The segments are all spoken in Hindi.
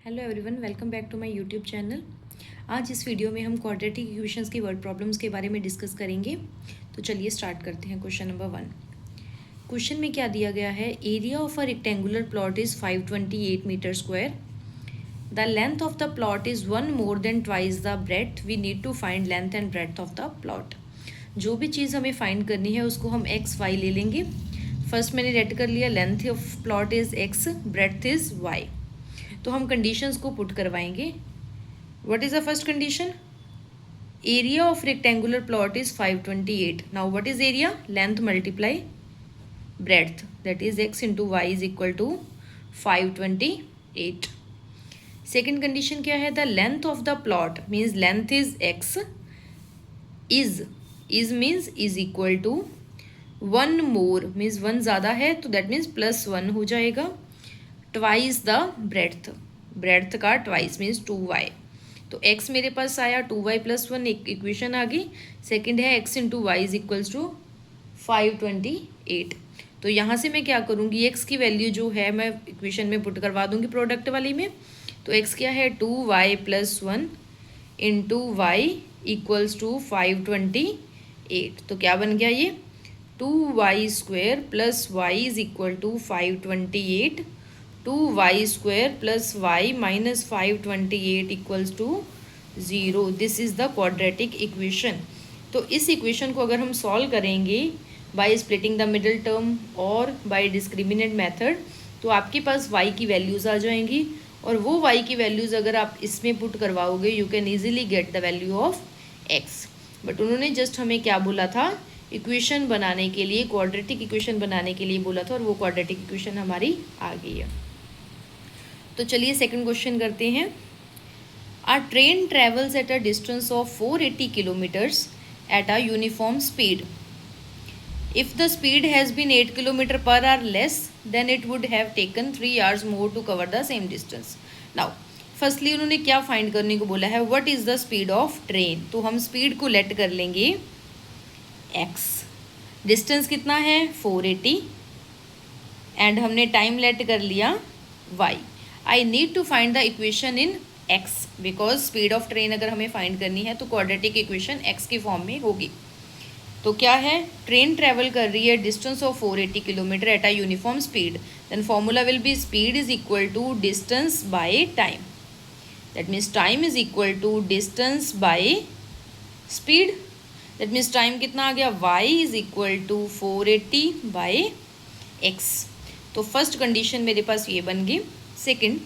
Hello everyone, welcome back to my YouTube channel. आज इस वीडियो में हम क्वाड्रेटिक इक्वेशंस की वर्ड प्रॉब्लम्स के बारे में डिस्कस करेंगे। तो चलिए स्टार्ट करते हैं। Question number 1। क्वेश्चन में क्या दिया गया है? Area of a rectangular plot is 528 metre square. The length of the plot is 1 more than twice the breadth. We need to find length and breadth of the plot. जो भी चीज़ हमें फाइंड करनी है उसको हम एक्स वाई ले लेंगे। फर्स्ट मैंने रेड कर लिया, length of plot is X, breadth is Y. तो हम कंडीशंस को पुट करवाएंगे। What is the first condition? Area of rectangular plot is 528। Now what is area? Length multiply breadth, that is X into Y is equal to 528। Second condition क्या है? The length of the plot means length is X, is means is equal to 1 more means 1 ज़्यादा है तो दैट मीन्स +1 हो जाएगा, ट्वाइस द ब्रेड्थ, ब्रेड्थ का ट्वाइस मीन्स 2y। तो x मेरे पास आया 2y + 1, एक इक्वेशन आ गई। सेकेंड है x into Y is equals to 528। तो यहाँ से मैं क्या करूँगी, x की वैल्यू जो है मैं इक्वेशन में पुट करवा दूँगी प्रोडक्ट वाली में। तो x क्या है? 2y + 1 into Y equals to 528। तो क्या बन गया ये? 2y² + y is equal to 528। 2y² + y minus 528 equals to 0। This is the quadratic equation. तो इस इक्वेशन को अगर हम सॉल्व करेंगे by splitting the middle term और बाय डिस्क्रिमिनेंट मेथड, तो आपके पास y की वैल्यूज़ आ जाएंगी और वो y की वैल्यूज़ अगर आप इसमें पुट करवाओगे you can easily get the value of x। But उन्होंने जस्ट हमें क्या बोला था? इक्वेशन बनाने के लिए, क्वाड्रेटिक इक्वेशन बनाने के लिए बोला था और वो क्वाड्रेटिक इक्वेशन हमारी आ गई है। तो चलिए सेकंड क्वेश्चन करते हैं। A train travels at a distance of 480 kilometres at a uniform speed. If the speed has been 8 kilometre per hour less than it would have taken 3 hours more to cover the same distance. Now firstly उन्होंने क्या फाइंड करने को बोला है? What is the speed of train. तो हम स्पीड को लेट कर लेंगे x, डिस्टेंस कितना है 480 एंड हमने टाइम लेट कर लिया y। I need to find the equation in x because speed of train अगर हमें फाइंड करनी है तो क्वाड्रेटिक इक्वेशन x की फॉर्म में होगी। तो क्या है? ट्रेन ट्रेवल कर रही है distance of 480 kilometre at a uniform speed, then formula will be speed is equal to distance by time. That means time is equal to distance by speed. That means time कितना आ गया? y is equal to 480 by x। तो फर्स्ट कंडीशन मेरे पास ये बन गई। Second,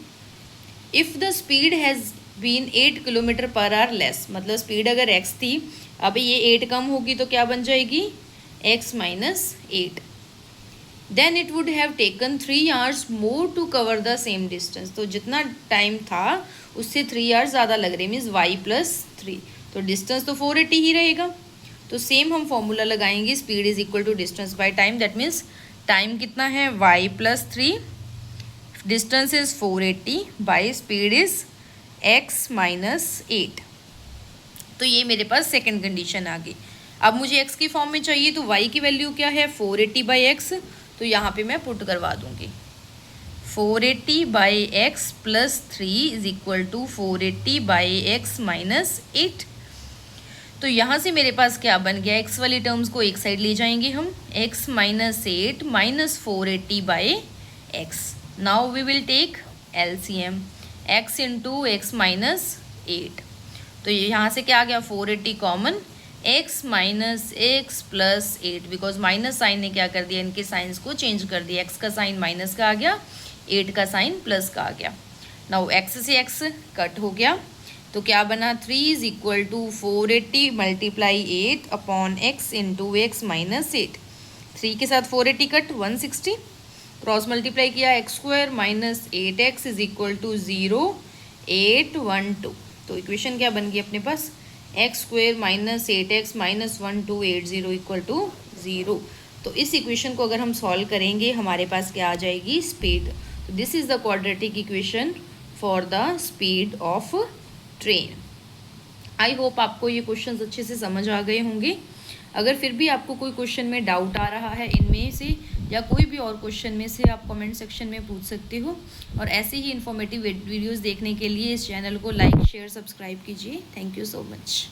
if the speed has been 8 kilometre per hour less, मतलब स्पीड अगर x थी, अब ये 8 कम होगी तो क्या बन जाएगी? x - 8। Then it would have taken 3 hours more to cover the same distance. तो जितना टाइम था उससे 3 आवर्स ज़्यादा लग रहे, मीन्स y + 3। तो डिस्टेंस तो 480 ही रहेगा। तो सेम हम फॉर्मूला लगाएंगे, speed is equal to distance by time. That means time कितना है? y + 3, distance is 480 by speed is x - 8। तो ये मेरे पास सेकेंड कंडीशन आ गई। अब मुझे x की फॉर्म में चाहिए तो y की वैल्यू क्या है? 480 बाई x। तो यहाँ पे मैं पुट करवा दूंगी 480 by x + 3 is equal to 480 by x - 8। तो यहाँ से मेरे पास क्या बन गया? x वाली टर्म्स को एक साइड ले जाएंगे हम, x - 8 - 480 by x। Now we will take LCM, x into x - 8। तो यहाँ से क्या आ गया? 480 common, x - x + 8 because minus sign ने क्या कर दिया? इनके साइंस को चेंज कर दिया। x का साइन माइनस का आ गया, 8 का साइन प्लस का आ गया। नाउ x से x कट हो गया तो क्या बना? 3 is equal to 480 × 8 upon x into x - 8। 3 के साथ 480 कट, 160 क्रॉस मल्टीप्लाई किया, x² - 8x is equal to 0, 8, 1, 2। तो इक्वेशन क्या बन गई अपने पास? x² - 8x - 1, 2, 8, 0 equal to 0। तो इस इक्वेशन को अगर हम सॉल्व करेंगे हमारे पास क्या आ जाएगी? स्पीड। तो this is the quadratic equation for the speed of train. I hope आपको ये क्वेश्चंस अच्छे से समझ आ गए होंगे। अगर फिर भी आपको कोई क्वेश्चन में डाउट आ रहा है इनमें से या कोई भी और क्वेश्चन में से आप कमेंट सेक्शन में पूछ सकते हो। और ऐसे ही इन्फॉर्मेटिव वीडियोज़ देखने के लिए इस चैनल को लाइक शेयर सब्सक्राइब कीजिए। Thank you so much.